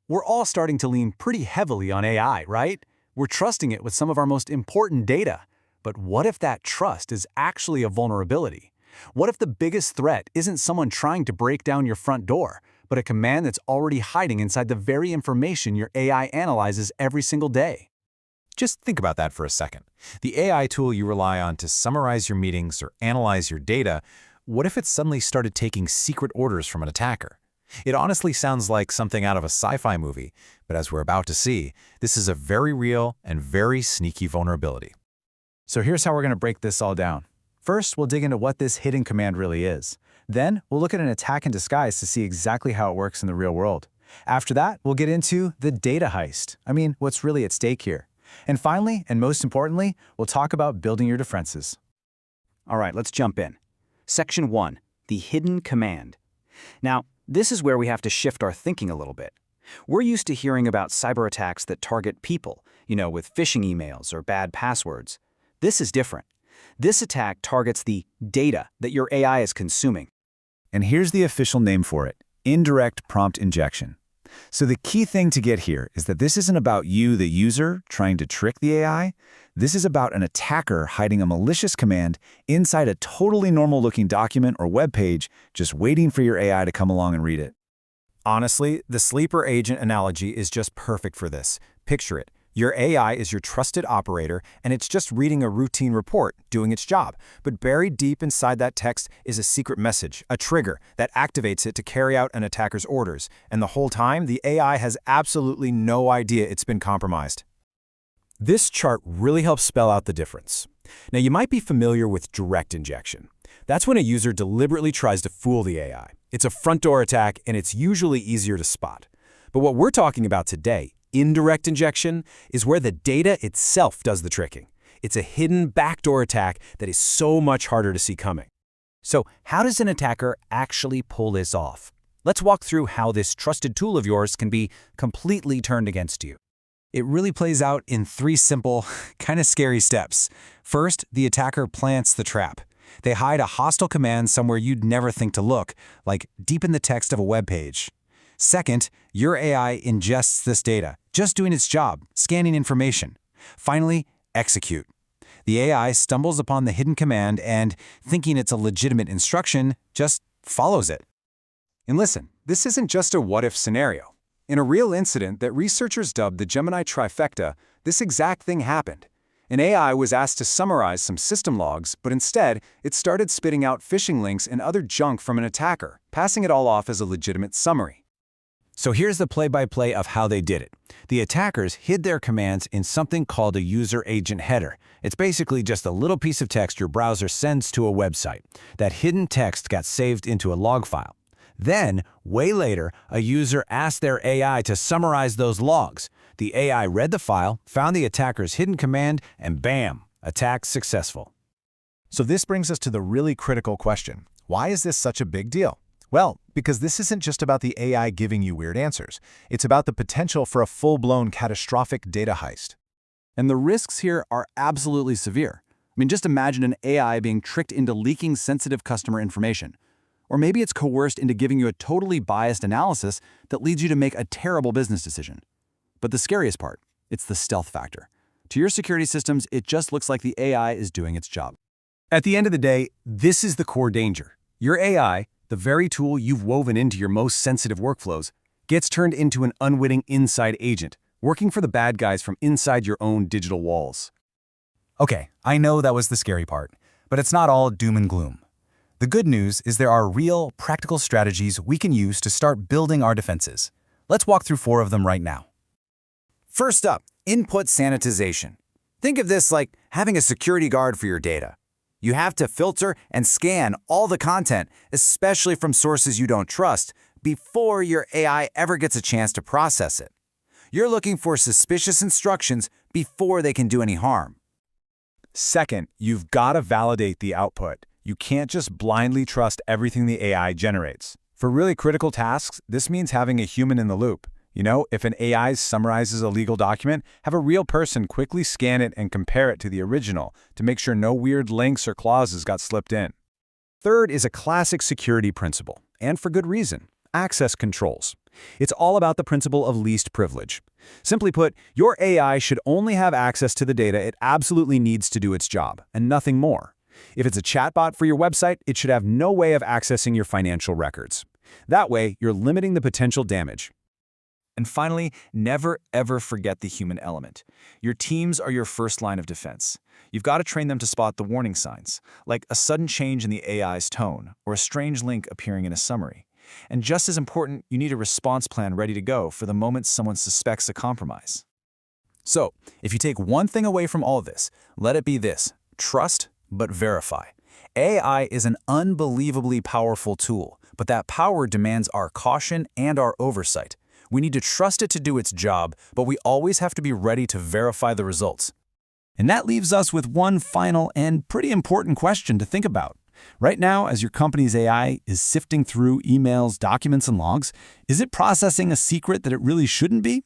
We're all starting to lean pretty heavily on AI, right? We're trusting it with some of our most important data. But what if that trust is actually a vulnerability? What if the biggest threat isn't someone trying to break down your front door, but a command that's already hiding inside the very information your AI analyzes every single day? Just think about that for a second. The AI tool you rely on to summarize your meetings or analyze your data, what if it suddenly started taking secret orders from an attacker? It honestly sounds like something out of a sci-fi movie, but as we're about to see, this is a very real and very sneaky vulnerability. So here's how we're going to break this all down. First, we'll dig into what this hidden command really is. Then, we'll look at an attack in disguise to see exactly how it works in the real world. After that, we'll get into the data heist. What's really at stake here. And finally, and most importantly, we'll talk about building your defenses. All right, let's jump in. Section 1, the hidden command. Now, this is where we have to shift our thinking a little bit. We're used to hearing about cyber attacks that target people, with phishing emails or bad passwords. This is different. This attack targets the data that your AI is consuming. And here's the official name for it: Indirect Prompt Injection. So the key thing to get here is that this isn't about you, the user, trying to trick the AI. This is about an attacker hiding a malicious command inside a totally normal-looking document or web page, just waiting for your AI to come along and read it. Honestly, the sleeper agent analogy is just perfect for this. Picture it. Your AI is your trusted operator, and it's just reading a routine report, doing its job. But buried deep inside that text is a secret message, a trigger, that activates it to carry out an attacker's orders. And the whole time, the AI has absolutely no idea it's been compromised. This chart really helps spell out the difference. Now, you might be familiar with direct injection. That's when a user deliberately tries to fool the AI. It's a front door attack, and it's usually easier to spot. But what we're talking about today, indirect injection, is where the data itself does the tricking. It's a hidden backdoor attack that is so much harder to see coming. So how does an attacker actually pull this off? Let's walk through how this trusted tool of yours can be completely turned against you. It really plays out in 3 simple, kind of scary steps. First, the attacker plants the trap. They hide a hostile command somewhere you'd never think to look, like deep in the text of a web page. Second, your AI ingests this data, just doing its job, scanning information. Finally, execute. The AI stumbles upon the hidden command and, thinking it's a legitimate instruction, just follows it. And listen, this isn't just a what-if scenario. In a real incident that researchers dubbed the Gemini Trifecta, this exact thing happened. An AI was asked to summarize some system logs, but instead, it started spitting out phishing links and other junk from an attacker, passing it all off as a legitimate summary. So here's the play-by-play of how they did it. The attackers hid their commands in something called a user agent header. It's basically just a little piece of text your browser sends to a website. That hidden text got saved into a log file. Then, way later, a user asked their AI to summarize those logs. The AI read the file, found the attacker's hidden command, and bam, attack successful. So this brings us to the really critical question. Why is this such a big deal? Well, because this isn't just about the AI giving you weird answers. It's about the potential for a full-blown catastrophic data heist. And the risks here are absolutely severe. Just imagine an AI being tricked into leaking sensitive customer information. Or maybe it's coerced into giving you a totally biased analysis that leads you to make a terrible business decision. But the scariest part, it's the stealth factor. To your security systems, it just looks like the AI is doing its job. At the end of the day, this is the core danger. Your AI, the very tool you've woven into your most sensitive workflows, gets turned into an unwitting inside agent, working for the bad guys from inside your own digital walls. Okay, I know that was the scary part, but it's not all doom and gloom. The good news is there are real, practical strategies we can use to start building our defenses. Let's walk through 4 of them right now. First up, input sanitization. Think of this like having a security guard for your data. You have to filter and scan all the content, especially from sources you don't trust, before your AI ever gets a chance to process it. You're looking for suspicious instructions before they can do any harm. Second, you've got to validate the output. You can't just blindly trust everything the AI generates. For really critical tasks, this means having a human in the loop. If an AI summarizes a legal document, have a real person quickly scan it and compare it to the original to make sure no weird links or clauses got slipped in. Third is a classic security principle, and for good reason: access controls. It's all about the principle of least privilege. Simply put, your AI should only have access to the data it absolutely needs to do its job, and nothing more. If it's a chatbot for your website, it should have no way of accessing your financial records. That way, you're limiting the potential damage. And finally, never ever forget the human element. Your teams are your first line of defense. You've got to train them to spot the warning signs, like a sudden change in the AI's tone or a strange link appearing in a summary. And just as important, you need a response plan ready to go for the moment someone suspects a compromise. So, if you take one thing away from all of this, let it be this: trust, but verify. AI is an unbelievably powerful tool, but that power demands our caution and our oversight. We need to trust it to do its job, but we always have to be ready to verify the results. And that leaves us with one final and pretty important question to think about. Right now, as your company's AI is sifting through emails, documents, and logs, is it processing a secret that it really shouldn't be?